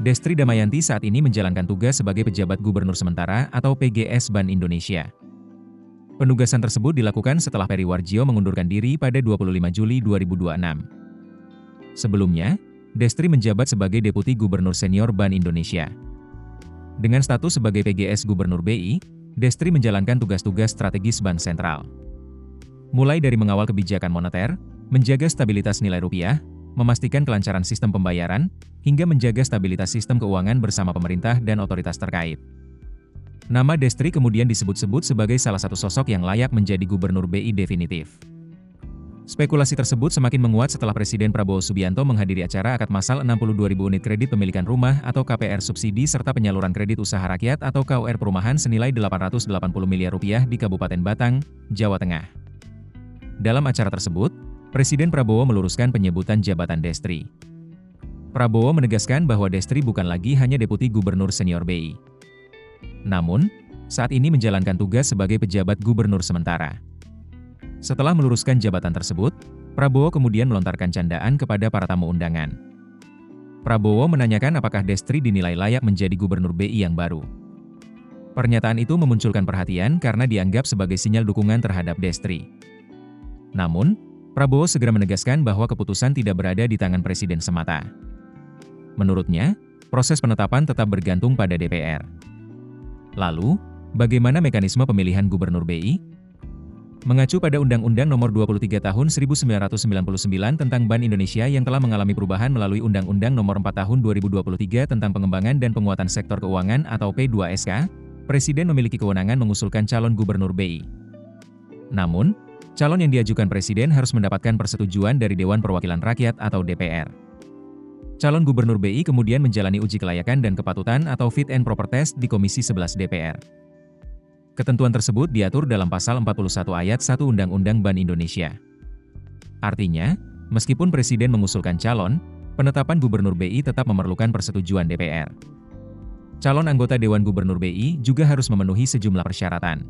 Destri Damayanti saat ini menjalankan tugas sebagai pejabat gubernur sementara atau PGS Bank Indonesia. Penugasan tersebut dilakukan setelah Peri Warjio mengundurkan diri pada 25 Juli 2026. Sebelumnya, Destri menjabat sebagai Deputi Gubernur Senior Bank Indonesia. Dengan status sebagai PGS Gubernur BI, Destri menjalankan tugas-tugas strategis Bank Sentral. Mulai dari mengawal kebijakan moneter, menjaga stabilitas nilai rupiah, memastikan kelancaran sistem pembayaran, hingga menjaga stabilitas sistem keuangan bersama pemerintah dan otoritas terkait. Nama Destri kemudian disebut-sebut sebagai salah satu sosok yang layak menjadi Gubernur BI definitif. Spekulasi tersebut semakin menguat setelah Presiden Prabowo Subianto menghadiri acara akad massal 62.000 unit kredit pemilikan rumah atau KPR subsidi serta penyaluran kredit usaha rakyat atau KUR perumahan senilai Rp880 miliar di Kabupaten Batang, Jawa Tengah. Dalam acara tersebut, Presiden Prabowo meluruskan penyebutan jabatan Destri. Prabowo menegaskan bahwa Destri bukan lagi hanya Deputi Gubernur Senior BI. Namun, saat ini menjalankan tugas sebagai pejabat gubernur sementara. Setelah meluruskan jabatan tersebut, Prabowo kemudian melontarkan candaan kepada para tamu undangan. Prabowo menanyakan apakah Destri dinilai layak menjadi Gubernur BI yang baru. Pernyataan itu memunculkan perhatian karena dianggap sebagai sinyal dukungan terhadap Destri. Namun, Prabowo segera menegaskan bahwa keputusan tidak berada di tangan Presiden semata. Menurutnya, proses penetapan tetap bergantung pada DPR. Lalu, bagaimana mekanisme pemilihan Gubernur BI? Mengacu pada Undang-Undang Nomor 23 Tahun 1999 tentang Bank Indonesia yang telah mengalami perubahan melalui Undang-Undang Nomor 4 Tahun 2023 tentang Pengembangan dan Penguatan Sektor Keuangan atau P2SK, Presiden memiliki kewenangan mengusulkan calon Gubernur BI. Namun, calon yang diajukan Presiden harus mendapatkan persetujuan dari Dewan Perwakilan Rakyat atau DPR. Calon Gubernur BI kemudian menjalani uji kelayakan dan kepatutan atau Fit and Proper Test di Komisi 11 DPR. Ketentuan tersebut diatur dalam Pasal 41 Ayat 1 Undang-Undang Bank Indonesia. Artinya, meskipun Presiden mengusulkan calon, penetapan Gubernur BI tetap memerlukan persetujuan DPR. Calon anggota Dewan Gubernur BI juga harus memenuhi sejumlah persyaratan.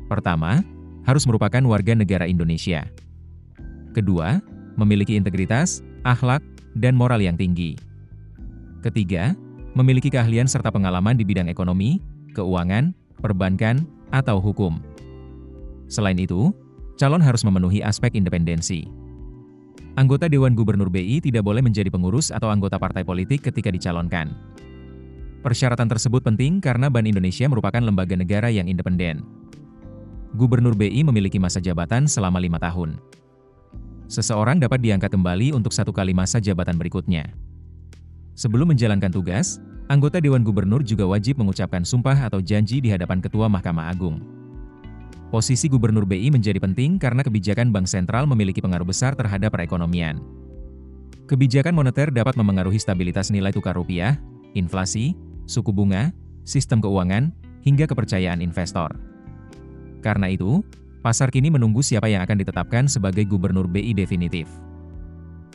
Pertama, harus merupakan warga negara Indonesia. Kedua, memiliki integritas, akhlak, dan moral yang tinggi. Ketiga, memiliki keahlian serta pengalaman di bidang ekonomi, keuangan, perbankan, atau hukum. Selain itu, calon harus memenuhi aspek independensi. Anggota Dewan Gubernur BI tidak boleh menjadi pengurus atau anggota partai politik ketika dicalonkan. Persyaratan tersebut penting karena Bank Indonesia merupakan lembaga negara yang independen. Gubernur BI memiliki masa jabatan selama 5 tahun. Seseorang dapat diangkat kembali untuk 1 kali masa jabatan berikutnya. Sebelum menjalankan tugas, anggota Dewan Gubernur juga wajib mengucapkan sumpah atau janji di hadapan Ketua Mahkamah Agung. Posisi Gubernur BI menjadi penting karena kebijakan Bank Sentral memiliki pengaruh besar terhadap perekonomian. Kebijakan moneter dapat memengaruhi stabilitas nilai tukar rupiah, inflasi, suku bunga, sistem keuangan, hingga kepercayaan investor. Karena itu, pasar kini menunggu siapa yang akan ditetapkan sebagai Gubernur BI definitif.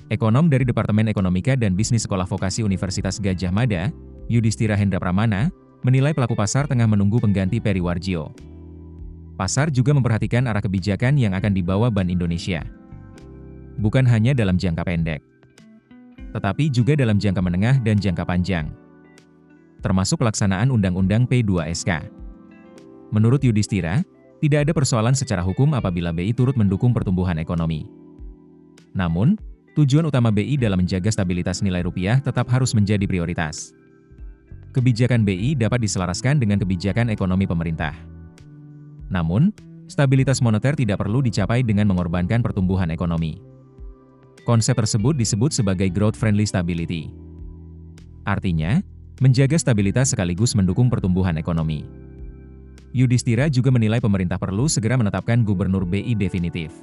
Ekonom dari Departemen Ekonomika dan Bisnis Sekolah Vokasi Universitas Gadjah Mada, Yudhistira Hendra Pramana, menilai pelaku pasar tengah menunggu pengganti Peri Warjio. Pasar juga memperhatikan arah kebijakan yang akan dibawa Bank Indonesia. Bukan hanya dalam jangka pendek, tetapi juga dalam jangka menengah dan jangka panjang. Termasuk pelaksanaan Undang-Undang P2SK. Menurut Yudhistira, tidak ada persoalan secara hukum apabila BI turut mendukung pertumbuhan ekonomi. Namun, tujuan utama BI dalam menjaga stabilitas nilai rupiah tetap harus menjadi prioritas. Kebijakan BI dapat diselaraskan dengan kebijakan ekonomi pemerintah. Namun, stabilitas moneter tidak perlu dicapai dengan mengorbankan pertumbuhan ekonomi. Konsep tersebut disebut sebagai growth-friendly stability. Artinya, menjaga stabilitas sekaligus mendukung pertumbuhan ekonomi. Yudhistira juga menilai pemerintah perlu segera menetapkan Gubernur BI definitif.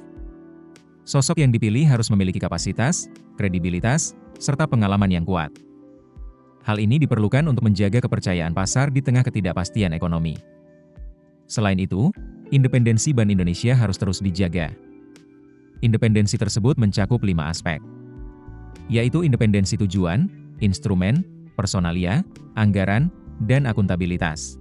Sosok yang dipilih harus memiliki kapasitas, kredibilitas, serta pengalaman yang kuat. Hal ini diperlukan untuk menjaga kepercayaan pasar di tengah ketidakpastian ekonomi. Selain itu, independensi Bank Indonesia harus terus dijaga. Independensi tersebut mencakup 5 aspek, yaitu independensi tujuan, instrumen, personalia, anggaran, dan akuntabilitas.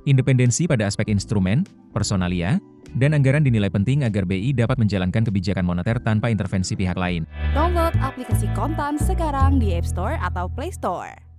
Independensi pada aspek instrumen, personalia, Dan anggaran dinilai penting agar BI dapat menjalankan kebijakan moneter tanpa intervensi pihak lain. Download aplikasi Kontan sekarang di App Store atau Play Store.